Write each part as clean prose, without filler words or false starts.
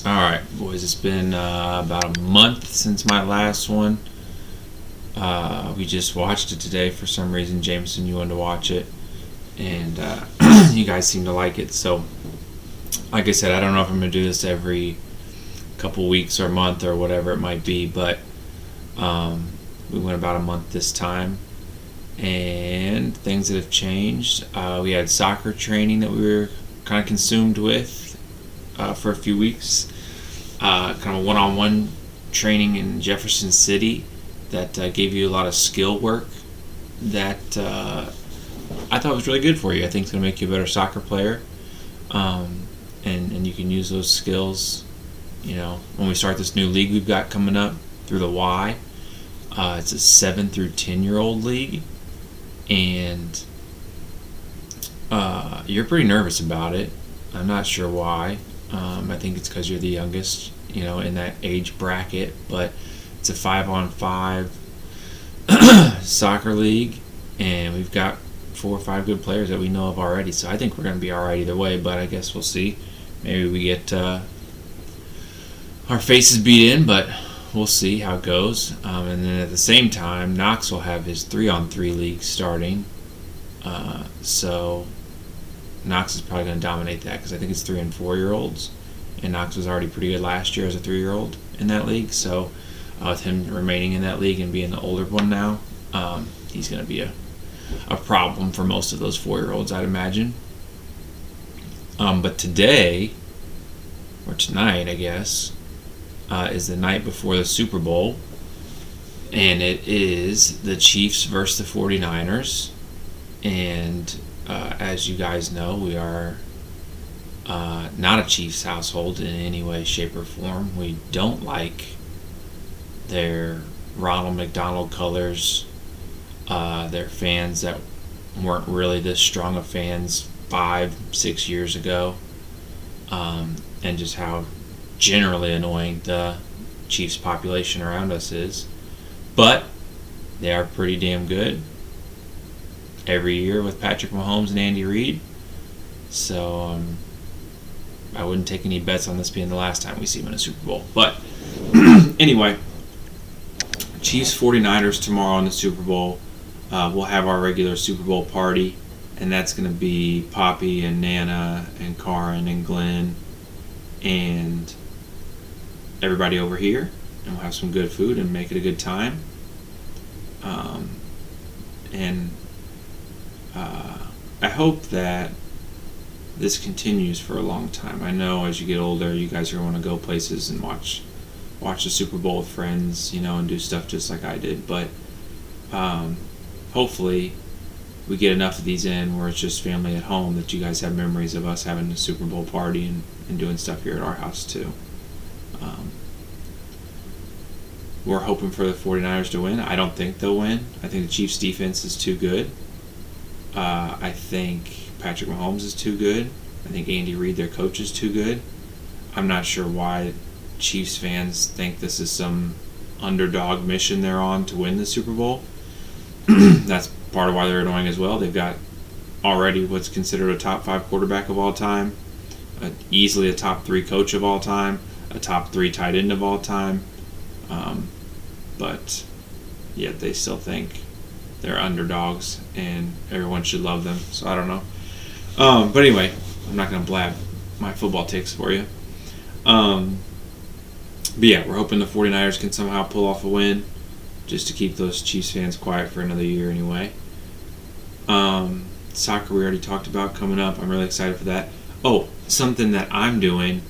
Alright, boys, it's been about a month since my last one. We just watched it today for some reason. Jameson, you wanted to watch it, and you guys seem to like it. So, like I said, I don't know if I'm going to do this every couple weeks or month or whatever it might be, but we went about a month this time. And things that have changed. We had soccer training that we were kind of consumed with for a few weeks. Kind of one-on-one training in Jefferson City that gave you a lot of skill work that I thought was really good for you. I think it's going to make you a better soccer player, and you can use those skills. You know, when we start this new league we've got coming up through the Y, it's a 7 through 10-year-old league, and you're pretty nervous about it. I'm not sure why. I think it's because you're the youngest, in that age bracket. But it's a 5-on-5 soccer league, and we've got 4 or 5 good players that we know of already. So I think we're going to be all right either way. But I guess we'll see. Maybe we get our faces beat in, but we'll see how it goes. And then at the same time, Knox will have his 3-on-3 league starting. So Knox is probably going to dominate that because I think it's 3 and 4-year-olds, and Knox was already pretty good last year as a 3-year-old in that league. So with him remaining in that league and being the older one now, he's going to be a problem for most of those 4-year-olds, I'd imagine. But today, or tonight, I guess, is the night before the Super Bowl, and it is the Chiefs versus the 49ers. And as you guys know, we are not a Chiefs household in any way, shape, or form. We don't like their Ronald McDonald colors. They're fans that weren't really this strong of fans 5-6 years ago, and just how generally annoying the Chiefs population around us is. But they are pretty damn good every year with Patrick Mahomes and Andy Reid. So I wouldn't take any bets on this being the last time we see him in a Super Bowl. But anyway, Chiefs 49ers tomorrow in the Super Bowl. We'll have our regular Super Bowl party, and that's going to be Poppy and Nana and Karin and Glenn and everybody over here, and we'll have some good food and make it a good time. And I hope that this continues for a long time. I know as you get older, you guys are going to go places and watch the Super Bowl with friends, and do stuff just like I did. But hopefully we get enough of these in where it's just family at home that you guys have memories of us having a Super Bowl party and doing stuff here at our house too. We're hoping for the 49ers to win. I don't think they'll win. I think the Chiefs' defense is too good. I think Patrick Mahomes is too good. I think Andy Reid, their coach, is too good. I'm not sure why Chiefs fans think this is some underdog mission they're on to win the Super Bowl. That's part of why they're annoying as well. They've got already what's considered a top 5 quarterback of all time, easily a top 3 coach of all time, a top 3 tight end of all time. But yet they still think they're underdogs and everyone should love them. So I don't know. But anyway, I'm not going to blab my football takes for you. But yeah, we're hoping the 49ers can somehow pull off a win just to keep those Chiefs fans quiet for another year anyway. Soccer we already talked about coming up. I'm really excited for that. Oh, something that I'm doing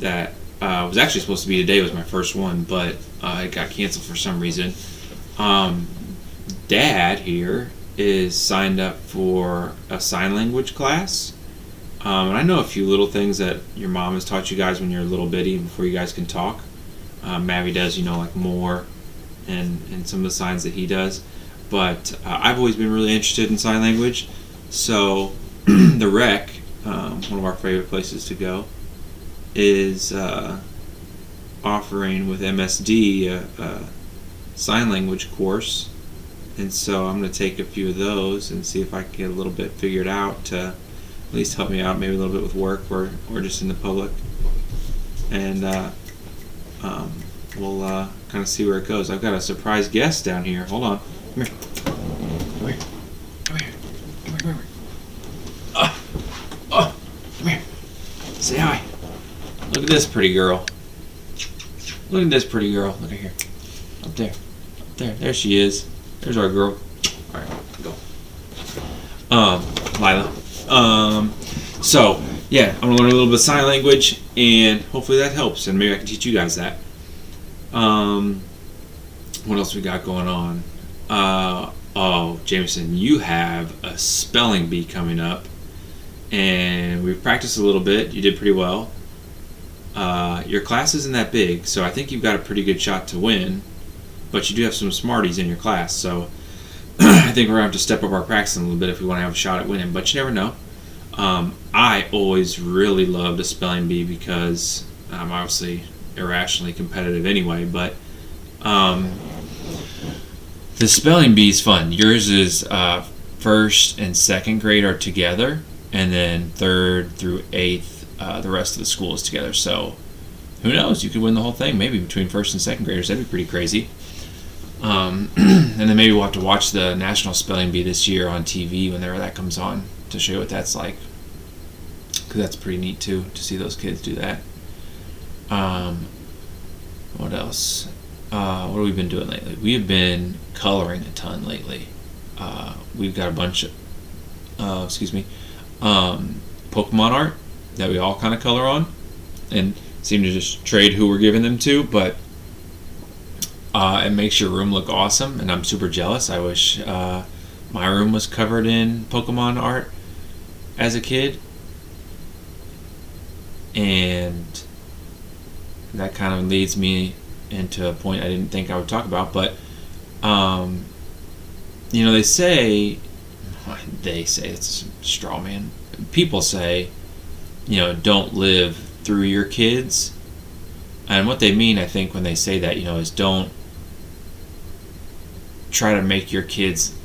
that was actually supposed to be today was my first one, but it got canceled for some reason. Dad here is signed up for a sign language class. And I know a few little things that your mom has taught you guys when you're a little bitty before you guys can talk. Mavi does, like more and some of the signs that he does. But I've always been really interested in sign language. So the Rec, one of our favorite places to go, is offering with MSD a sign language course, and so I'm going to take a few of those and see if I can get a little bit figured out to at least help me out maybe a little bit with work or just in the public. and we'll kind of see where it goes. I've got a surprise guest down here. Hold on. Come here. Come here. Come here. Come here. Come here. Come here. Say hi. Look at this pretty girl. Look at this pretty girl. Look at here. Up there. Up there. There she is. There's our girl. All right, go. Lila. So, yeah, I'm going to learn a little bit of sign language, and hopefully that helps, and maybe I can teach you guys that. What else we got going on? Jameson, you have a spelling bee coming up, and we've practiced a little bit. You did pretty well. Your class isn't that big, so I think you've got a pretty good shot to win, but you do have some smarties in your class, so I think we're going to have to step up our practice a little bit if we want to have a shot at winning, but you never know. I always really loved a spelling bee because I'm obviously irrationally competitive anyway, but the spelling bee is fun. Yours is first and second grade are together, and then third through eighth, the rest of the school is together. So who knows? You could win the whole thing maybe between first and second graders. That'd be pretty crazy. And then maybe we'll have to watch the National Spelling Bee this year on TV whenever that comes on to show you what that's like. Because that's pretty neat too, to see those kids do that. What else? What have we been doing lately? We have been coloring a ton lately. We've got a bunch of, Pokemon art that we all kind of color on and seem to just trade who we're giving them to, but it makes your room look awesome, and I'm super jealous. I wish my room was covered in Pokemon art as a kid, and that kind of leads me into a point I didn't think I would talk about, but they say it's a straw man. People say, don't live through your kids, and what they mean, I think, when they say that, is don't try to make your kids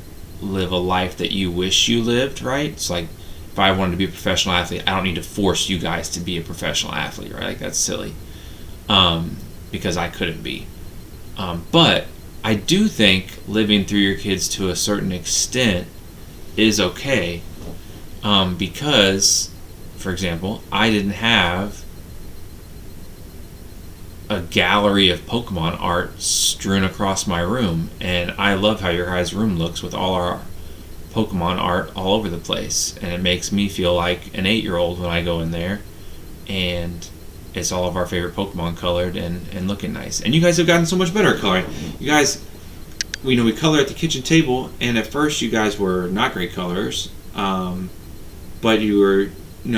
live a life that you wish you lived, right? It's like, if I wanted to be a professional athlete, I don't need to force you guys to be a professional athlete, right? Like, that's silly. Because I couldn't be. But I do think living through your kids to a certain extent is okay. Because, for example, I didn't have a gallery of Pokemon art strewn across my room, and I love how your guys' room looks with all our Pokemon art all over the place, and it makes me feel like an 8-year-old when I go in there, and it's all of our favorite Pokemon colored and looking nice. And you guys have gotten so much better at coloring. You guys, we color at the kitchen table, and at first you guys were not great colors, but you were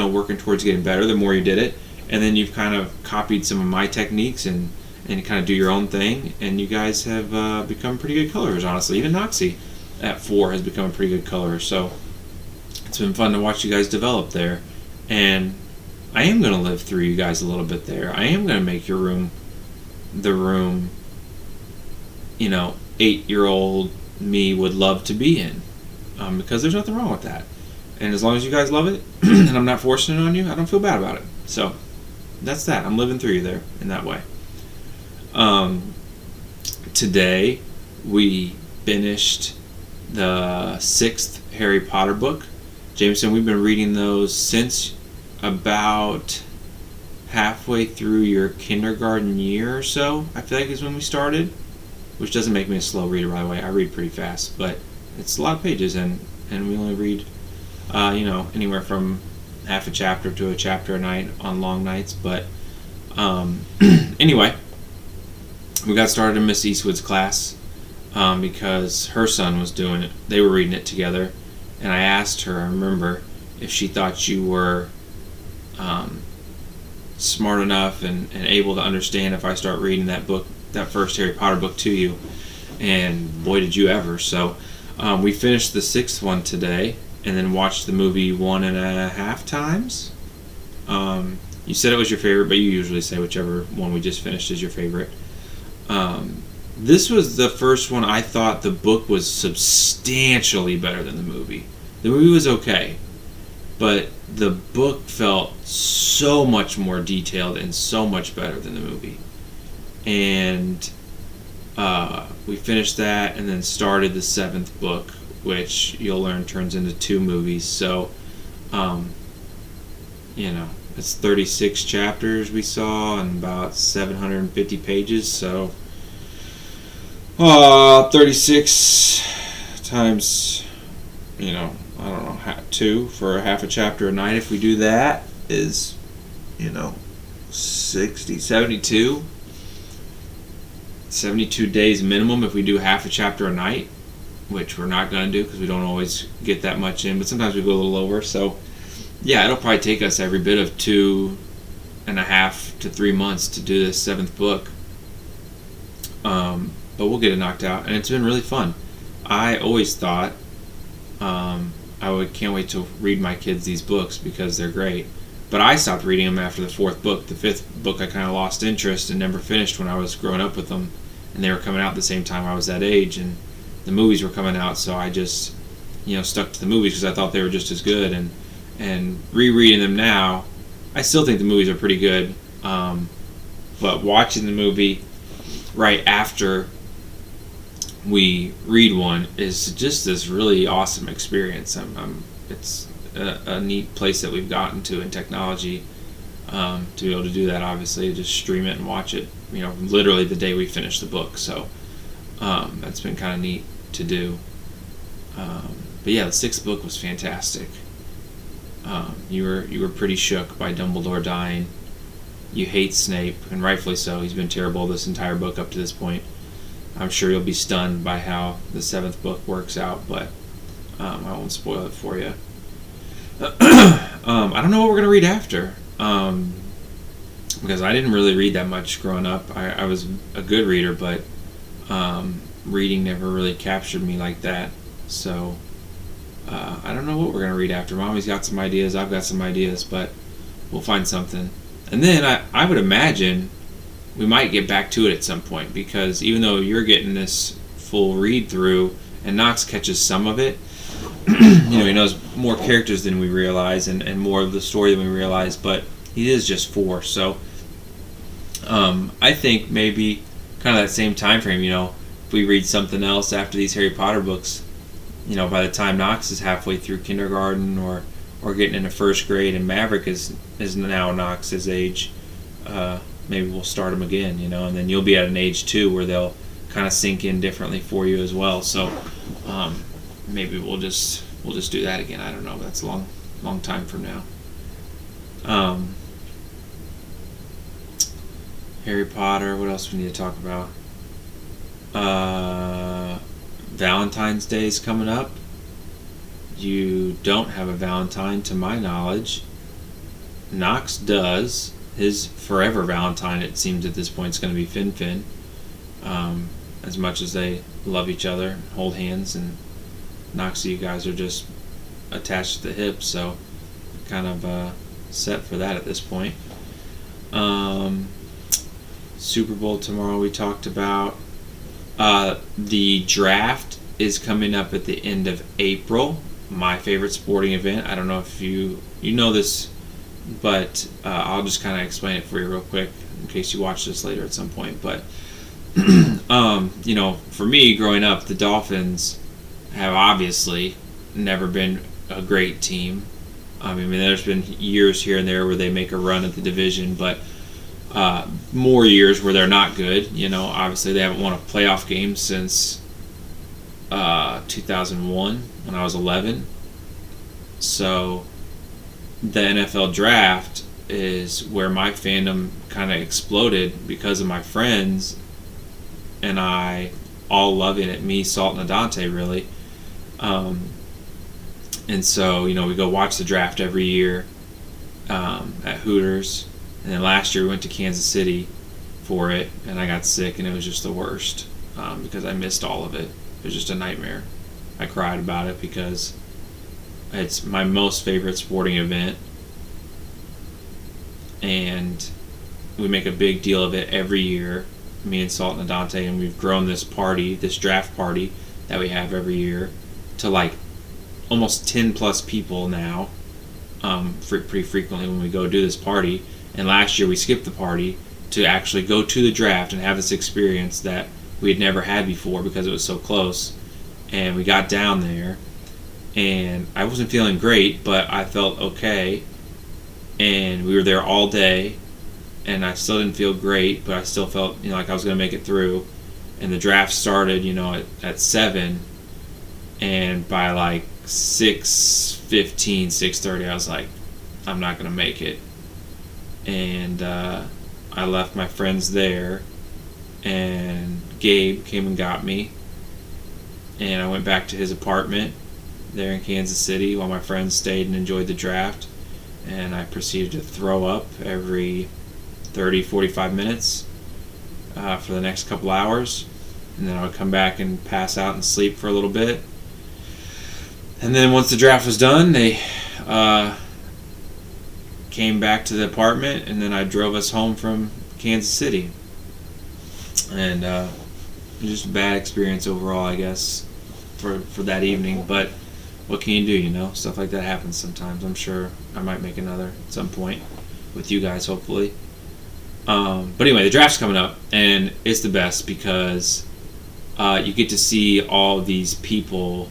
working towards getting better the more you did it. And then you've kind of copied some of my techniques and kind of do your own thing. And you guys have become pretty good colorers, honestly. Even Noxie at 4 has become a pretty good colorer. So it's been fun to watch you guys develop there. And I am going to live through you guys a little bit there. I am going to make your room the room, 8-year-old me would love to be in. Because there's nothing wrong with that. And as long as you guys love it, and I'm not forcing it on you, I don't feel bad about it. So that's that. I'm living through you there in that way. Today we finished the 6th Harry Potter book. Jameson, we've been reading those since about halfway through your kindergarten year or so, I feel like is when we started, which doesn't make me a slow reader, by the way. I read pretty fast, but it's a lot of pages, and we only read anywhere from half a chapter to a chapter a night on long nights. But anyway, we got started in Miss Eastwood's class because her son was doing it. They were reading it together, and I asked her, I remember, if she thought you were smart enough and able to understand if I start reading that book, that first Harry Potter book to you, and boy did you ever. So we finished the 6th one today, and then watched the movie 1.5 times. You said it was your favorite, but you usually say whichever one we just finished is your favorite. This was the first one I thought the book was substantially better than the movie. The movie was okay, but the book felt so much more detailed and so much better than the movie. And we finished that and then started the 7th book, which you'll learn turns into 2 movies. So, it's 36 chapters we saw and about 750 pages. So, 36 times, I don't know, 2 for half a chapter a night. If we do that, is 72 days minimum if we do half a chapter a night, which we're not going to do because we don't always get that much in, but sometimes we go a little over. So yeah, it'll probably take us every bit of 2.5 to 3 months to do this 7th book, but we'll get it knocked out, and it's been really fun. I always thought can't wait to read my kids these books because they're great. But I stopped reading them after the 4th book. The 5th book I kind of lost interest and never finished when I was growing up with them. And they were coming out at the same time I was that age. And the movies were coming out, so I just, stuck to the movies because I thought they were just as good. And rereading them now, I still think the movies are pretty good. But watching the movie right after we read one is just this really awesome experience. It's a neat place that we've gotten to in technology, to be able to do that. Obviously, just stream it and watch it. Literally the day we finish the book. So that's been kind of neat to do. But yeah, the 6th book was fantastic. You were pretty shook by Dumbledore dying. You hate Snape, and rightfully so. He's been terrible this entire book up to this point. I'm sure you'll be stunned by how the 7th book works out, but I won't spoil it for you. I don't know what we're going to read after, because I didn't really read that much growing up. I was a good reader, but reading never really captured me like that. So I don't know what we're going to read after. Mommy's got some ideas, I've got some ideas, but we'll find something. And then I would imagine we might get back to it at some point, because even though you're getting this full read through and Knox catches some of it, he knows more characters than we realize and more of the story than we realize, but he is just 4. So I think maybe kind of that same time frame, if we read something else after these Harry Potter books, by the time Knox is halfway through kindergarten or getting into 1st grade and Maverick is now Knox's age, maybe we'll start them again, and then you'll be at an age too where they'll kind of sink in differently for you as well. So maybe we'll just do that again. I don't know. That's a long time from now. Harry Potter. What else we need to talk about? Valentine's Day is coming up. You don't have a Valentine, to my knowledge. Knox does. His forever Valentine, it seems at this point, is going to be Fin. As much as they love each other, hold hands, and Knox, you guys are just attached to the hip, so kind of set for that at this point. Super Bowl tomorrow we talked about. The draft is coming up at the end of April. My favorite sporting event. I don't know if you know this, but I'll just kind of explain it for you real quick in case you watch this later at some point. But for me growing up, the Dolphins have obviously never been a great team. I mean, there's been years here and there where they make a run at the division, but more years where they're not good. Obviously they haven't won a playoff game since 2001 when I was 11. So the NFL draft is where my fandom kind of exploded because of my friends and I all loving it. Me, Salt, and Adante really. And so, we go watch the draft every year at Hooters. And then last year we went to Kansas City for it, and I got sick, and it was just the worst because I missed all of it. It was just a nightmare. I cried about it because it's my most favorite sporting event, and we make a big deal of it every year, me and Salt and Dante, and we've grown this draft party that we have every year to like almost 10 plus people now, pretty frequently when we go do this party. And last year we skipped the party to actually go to the draft and have this experience that we had never had before because it was so close. And we got down there, and I wasn't feeling great, but I felt okay. And we were there all day, and I still didn't feel great, but I still felt like I was going to make it through. And the draft started at 7, and by like 6:15, 6:30, I was like, I'm not going to make it. And I left my friends there, and Gabe came and got me, and I went back to his apartment there in Kansas City while my friends stayed and enjoyed the draft. And I proceeded to throw up every 30, 45 minutes for the next couple hours. And then I would come back and pass out and sleep for a little bit. And then once the draft was done, they came back to the apartment, and then I drove us home from Kansas City. And just a bad experience overall, I guess, for that evening. But what can you do, Stuff like that happens sometimes. I'm sure I might make another at some point with you guys, hopefully. But anyway, the draft's coming up, and it's the best because you get to see all these people,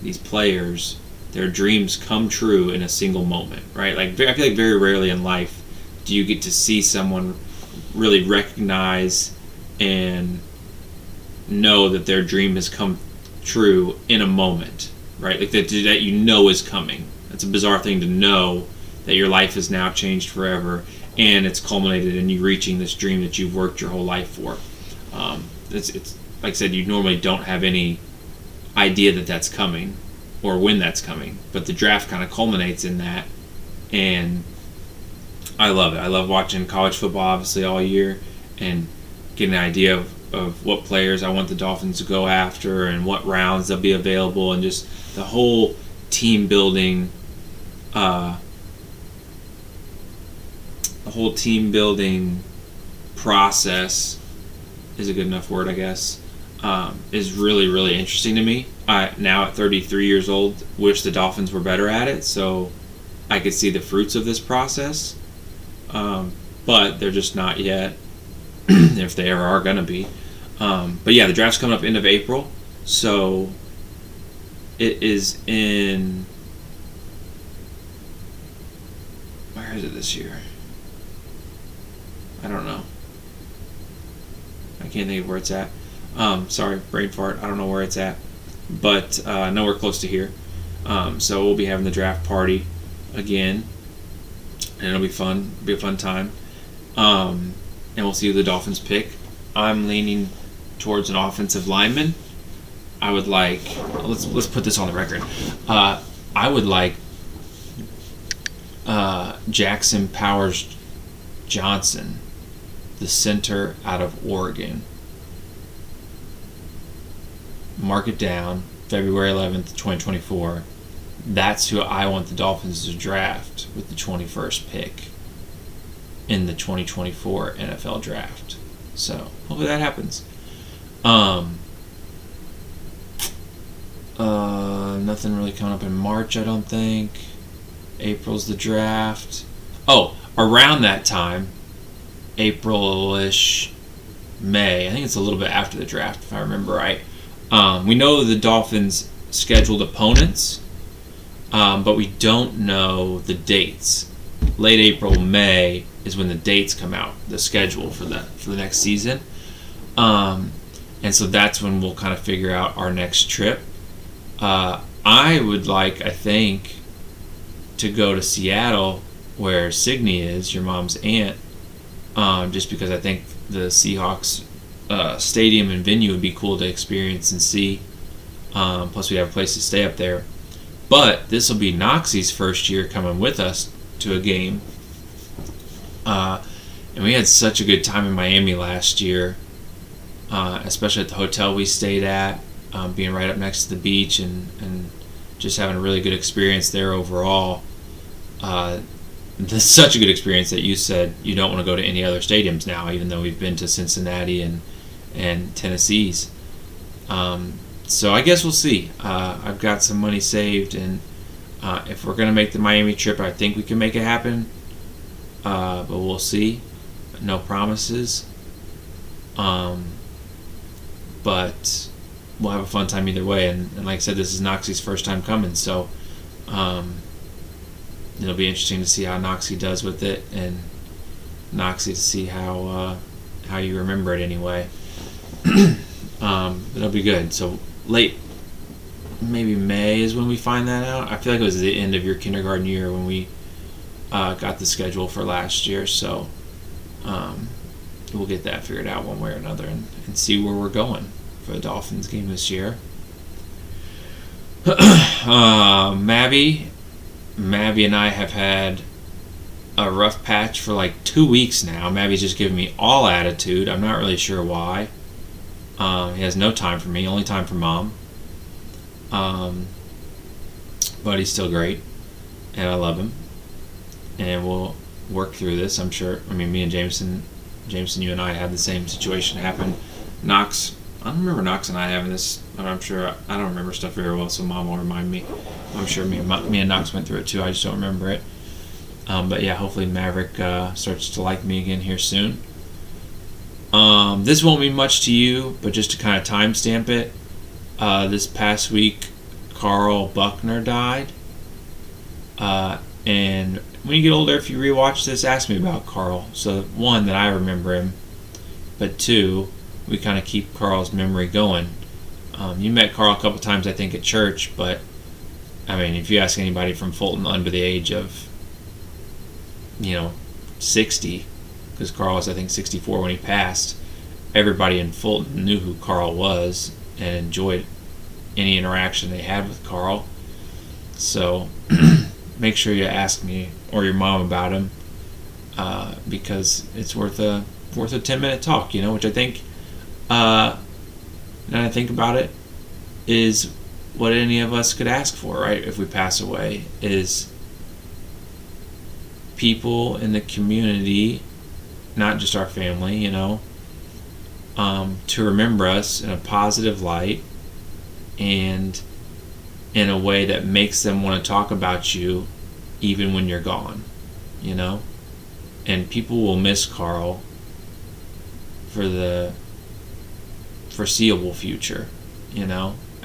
these players, their dreams come true in a single moment, right? Like, I feel like very rarely in life do you get to see someone really recognize and know that their dream has come true in a moment, right? Like that is coming. It's a bizarre thing to know that your life has now changed forever, and it's culminated in you reaching this dream that you've worked your whole life for. It's like I said, you normally don't have any idea that that's coming or when that's coming, but the draft kind of culminates in that, and I love it. I love watching college football, obviously, all year, and getting an idea of what players I want the Dolphins to go after and what rounds they'll be available, and just the whole team building process is a good enough word, I guess, is really, really interesting to me. I, now at 33 years old, wish the Dolphins were better at it so I could see the fruits of this process. But they're just not yet, if they ever are going to be. But yeah, the draft's coming up end of April, so it is in... Where is it this year? I don't know. I can't think of where it's at. Sorry, brain fart. I don't know where it's at. But nowhere close to here. So we'll be having the draft party again. And it'll be fun. It'll be a fun time. And we'll see who the Dolphins pick. I'm leaning towards an offensive lineman. I would like... Let's put this on the record. I would like Jackson Powers Johnson, the center out of Oregon. Mark it down, February 11th, 2024. That's who I want the Dolphins to draft with the 21st pick in the 2024 NFL draft. So, hopefully that happens. Nothing really coming up in March, I don't think. April's the draft. Oh, around that time, April-ish, May. I think it's a little bit after the draft, if I remember right. We know the Dolphins' scheduled opponents, but we don't know the dates. Late April, May is when the dates come out, the schedule for the next season. And so that's when we'll kind of figure out our next trip. I would like, I think, to go to Seattle, where Signe is, your mom's aunt, just because I think the Seahawks stadium and venue would be cool to experience and see. Plus, we have a place to stay up there. But this will be Noxie's first year coming with us to a game. And we had such a good time in Miami last year, especially at the hotel we stayed at, being right up next to the beach and just having a really good experience there overall. This is such a good experience that you said you don't want to go to any other stadiums now, even though we've been to Cincinnati and Tennessee's. So I guess we'll see. I've got some money saved, and If we're going to make the Miami trip, I think we can make it happen. But we'll see. No promises. But we'll have a fun time either way. And like I said, this is Noxie's first time coming, so it'll be interesting to see how Noxie does with it, and Noxie to see how you remember it anyway. It'll be good. So late, maybe May is when we find that out. I feel like it was the end of your kindergarten year when we got the schedule for last year. So we'll get that figured out one way or another and see where we're going for the Dolphins game this year. Mabby and I have had a rough patch for like 2 weeks now. Mabby's just giving me all attitude. I'm not really sure why. He has no time for me, only time for Mom. But he's still great, and I love him. And we'll work through this, I'm sure. I mean, me and Jameson, you and I had the same situation happen. Knox, I don't remember Knox and I having this, but I'm sure, I don't remember stuff very well, so Mom will remind me. I'm sure me and Knox went through it too, I just don't remember it. But yeah, hopefully Maverick starts to like me again here soon. This won't mean much to you, but just to kind of timestamp it, this past week, Carl Buckner died. And when you get older, if you rewatch this, ask me about Carl. So, one, that I remember him, but two, we kind of keep Carl's memory going. You met Carl a couple times, I think, at church, but, I mean, if you ask anybody from Fulton under the age of, 60, because Carl was, I think, 64 when he passed, everybody in Fulton knew who Carl was and enjoyed any interaction they had with Carl. So make sure you ask me or your mom about him, because it's worth a 10-minute talk, which I think, now that I think about it, is what any of us could ask for, right? If we pass away, is people in the community, not just our family, to remember us in a positive light and in a way that makes them want to talk about you even when you're gone, And people will miss Carl for the foreseeable future,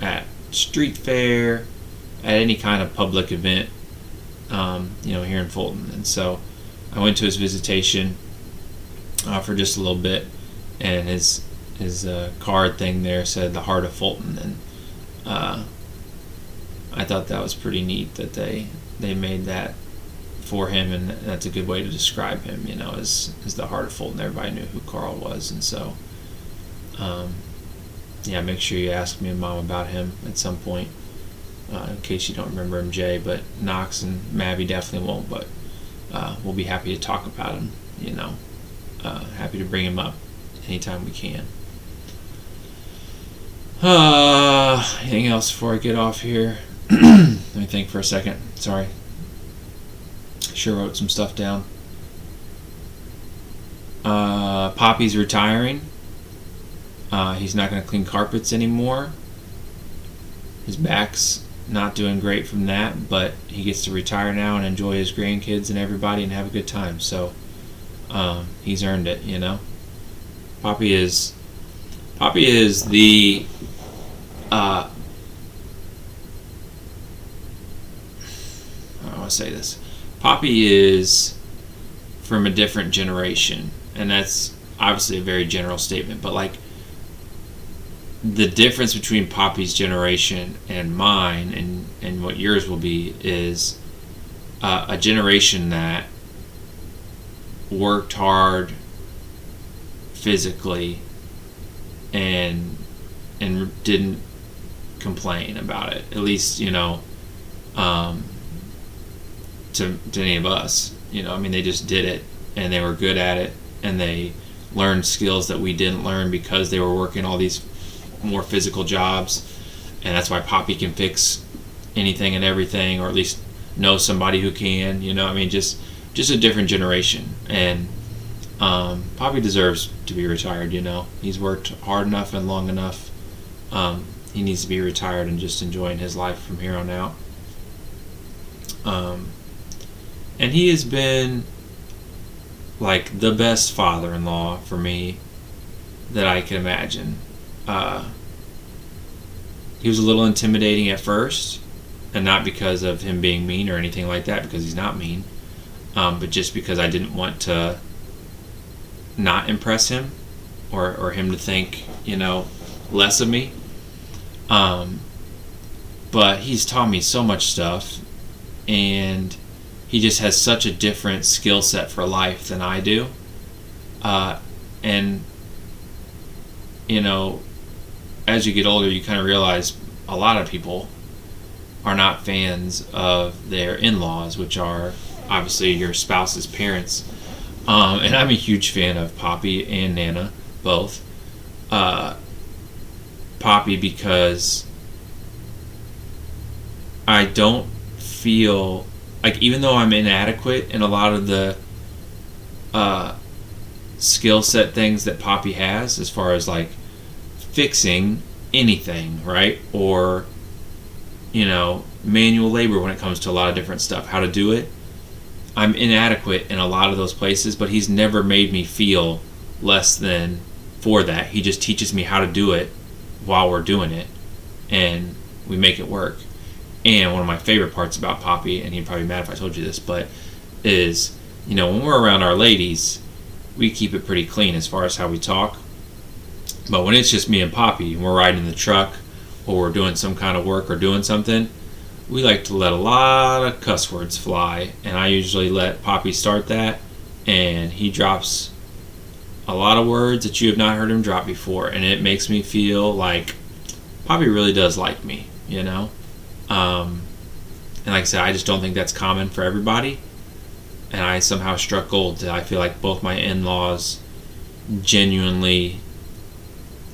at street fair, at any kind of public event, here in Fulton. And so I went to his visitation for just a little bit, and his card thing there said the Heart of Fulton, and I thought that was pretty neat that they made that for him, and that's a good way to describe him, as the Heart of Fulton. Everybody knew who Carl was, and so make sure you ask me and Mom about him at some point, in case you don't remember him, Jay. But Knox and Mabby definitely won't, but we'll be happy to talk about him, happy to bring him up anytime we can. Anything else before I get off here? Let me think for a second. Sorry. Sure wrote some stuff down. Poppy's retiring. He's not going to clean carpets anymore. His back's not doing great from that, but he gets to retire now and enjoy his grandkids and everybody and have a good time. So he's earned it, Poppy is the I want to say this. Poppy is from a different generation, and that's obviously a very general statement, but like the difference between Poppy's generation and mine and what yours will be is a generation that worked hard physically and didn't complain about it, at least to any of us. They just did it, and they were good at it, and they learned skills that we didn't learn because they were working all these more physical jobs. And that's why Poppy can fix anything and everything, or at least know somebody who can. Just a different generation. And Poppy deserves to be retired. He's worked hard enough and long enough. He needs to be retired and just enjoying his life from here on out. And he has been like the best father-in-law for me that I can imagine. He was a little intimidating at first, and not because of him being mean or anything like that, because he's not mean, but just because I didn't want to not impress him, or him to think, less of me. But he's taught me so much stuff, and he just has such a different skill set for life than I do. And, as you get older, you kind of realize a lot of people are not fans of their in-laws, which are obviously your spouse's parents. And I'm a huge fan of Poppy and Nana, both. Poppy because I don't feel like, even though I'm inadequate in a lot of the skill set things that Poppy has, as far as like fixing anything, right? Or, manual labor when it comes to a lot of different stuff, how to do it. I'm inadequate in a lot of those places, but he's never made me feel less than for that. He just teaches me how to do it while we're doing it, and we make it work. And one of my favorite parts about Poppy, and he'd probably be mad if I told you this, but is, when we're around our ladies, we keep it pretty clean as far as how we talk. But when it's just me and Poppy, and we're riding in the truck, or we're doing some kind of work or doing something, we like to let a lot of cuss words fly, and I usually let Poppy start that, and he drops a lot of words that you have not heard him drop before, and it makes me feel like Poppy really does like me, and like I said, I just don't think that's common for everybody, and I somehow struck gold that I feel like both my in-laws genuinely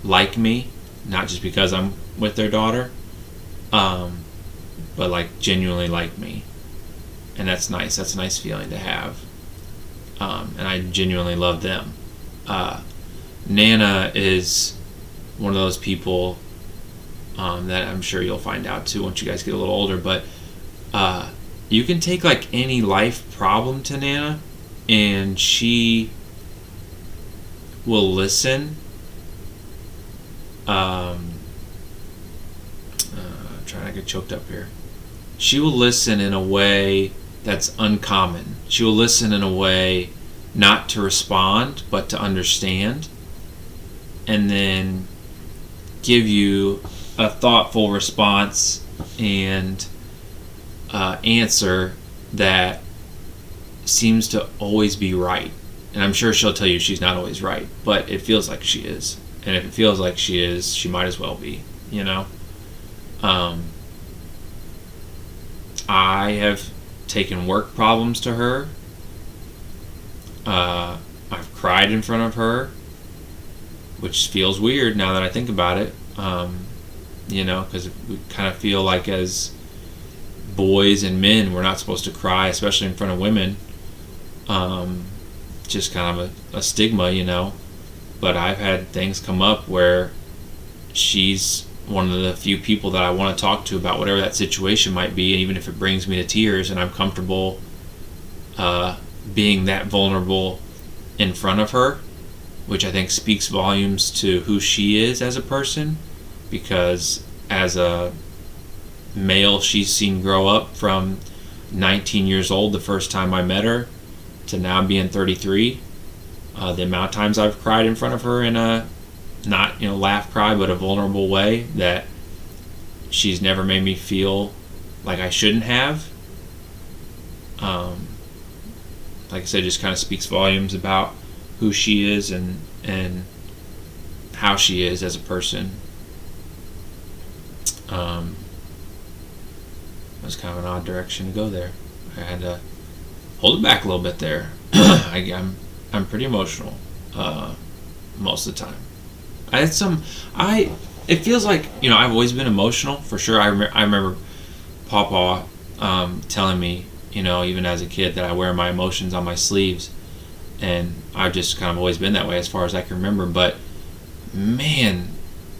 like me, not just because I'm with their daughter, but like genuinely like me, and that's nice. That's a nice feeling to have, and I genuinely love them. Nana is one of those people that I'm sure you'll find out too once you guys get a little older, but you can take like any life problem to Nana, and she will listen. I'm trying to get choked up here. She will listen in a way that's uncommon. She will listen in a way not to respond, but to understand, and then give you a thoughtful response and answer that seems to always be right. And I'm sure she'll tell you she's not always right, but it feels like she is. And if it feels like she is, she might as well be, I have taken work problems to her. I've cried in front of her, which feels weird now that I think about it, because we kind of feel like as boys and men, we're not supposed to cry, especially in front of women. Just kind of a stigma, But I've had things come up where she's one of the few people that I want to talk to about whatever that situation might be, even if it brings me to tears, and I'm comfortable being that vulnerable in front of her, which I think speaks volumes to who she is as a person, because as a male she's seen grow up from 19 years old the first time I met her to now being 33. The amount of times I've cried in front of her in a not laugh cry, but a vulnerable way that she's never made me feel like I shouldn't have. Like I said, just kind of speaks volumes about who she is and how she is as a person. It was kind of an odd direction to go there. I had to hold it back a little bit there. I'm pretty emotional most of the time. It feels like I've always been emotional for sure. I remember Papa telling me even as a kid that I wear my emotions on my sleeves, and I've just kind of always been that way as far as I can remember. But man,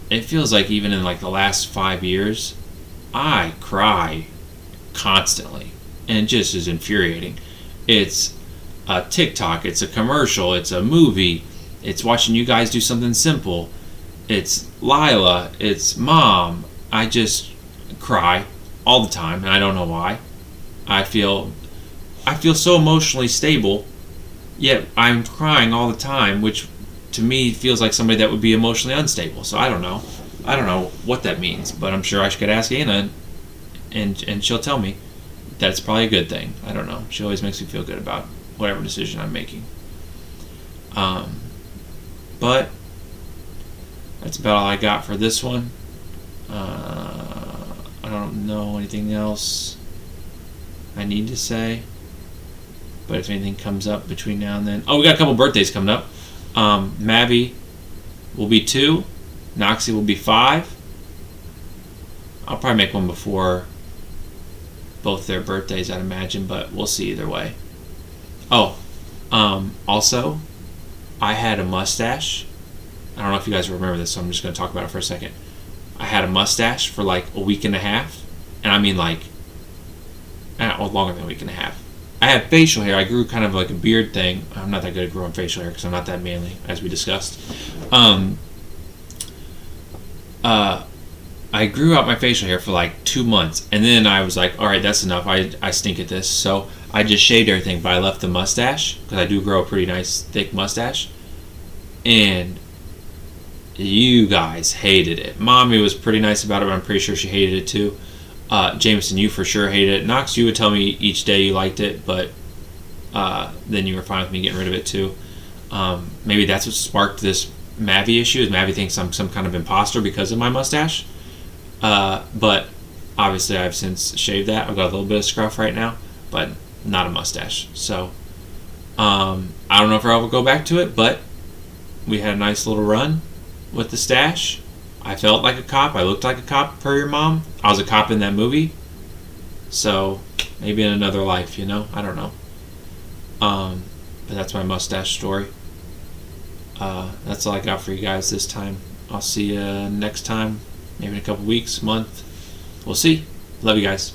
it feels like even in like the last 5 years, I cry constantly, and it just is infuriating. It's a TikTok, it's a commercial, it's a movie, it's watching you guys do something simple. It's Lila, it's Mom. I just cry all the time, and I don't know why. I feel so emotionally stable, yet I'm crying all the time, which to me feels like somebody that would be emotionally unstable. So I don't know. I don't know what that means, but I'm sure I could ask Anna, and she'll tell me that's probably a good thing. I don't know. She always makes me feel good about whatever decision I'm making. But that's about all I got for this one. I don't know anything else I need to say. But if anything comes up between now and then... Oh, we got a couple birthdays coming up. Mavi will be 2. Noxie will be 5. I'll probably make one before both their birthdays, I'd imagine, but we'll see either way. Oh, also, I had a mustache. I don't know if you guys remember this, so I'm just going to talk about it for a second. I had a mustache for like a week and a half, and I mean like, longer than a week and a half. I had facial hair. I grew kind of like a beard thing. I'm not that good at growing facial hair because I'm not that manly, as we discussed. I grew out my facial hair for like 2 months, and then I was like, all right, that's enough. I stink at this. So I just shaved everything, but I left the mustache because I do grow a pretty nice, thick mustache. And you guys hated it. Mommy was pretty nice about it, but I'm pretty sure she hated it too. Jameson, you for sure hated it. Knox, you would tell me each day you liked it, but then you were fine with me getting rid of it too. Maybe that's what sparked this Mavi issue, is Mavi thinks I'm some kind of imposter because of my mustache. But obviously I've since shaved that. I've got a little bit of scruff right now, but not a mustache. So I don't know if I'll ever go back to it, but we had a nice little run with the stash. I felt like a cop. I looked like a cop per your mom. I was a cop in that movie. So maybe in another life, you know? I don't know. But that's my mustache story. That's all I got for you guys this time. I'll see you next time. Maybe in a couple weeks, month. We'll see. Love you guys.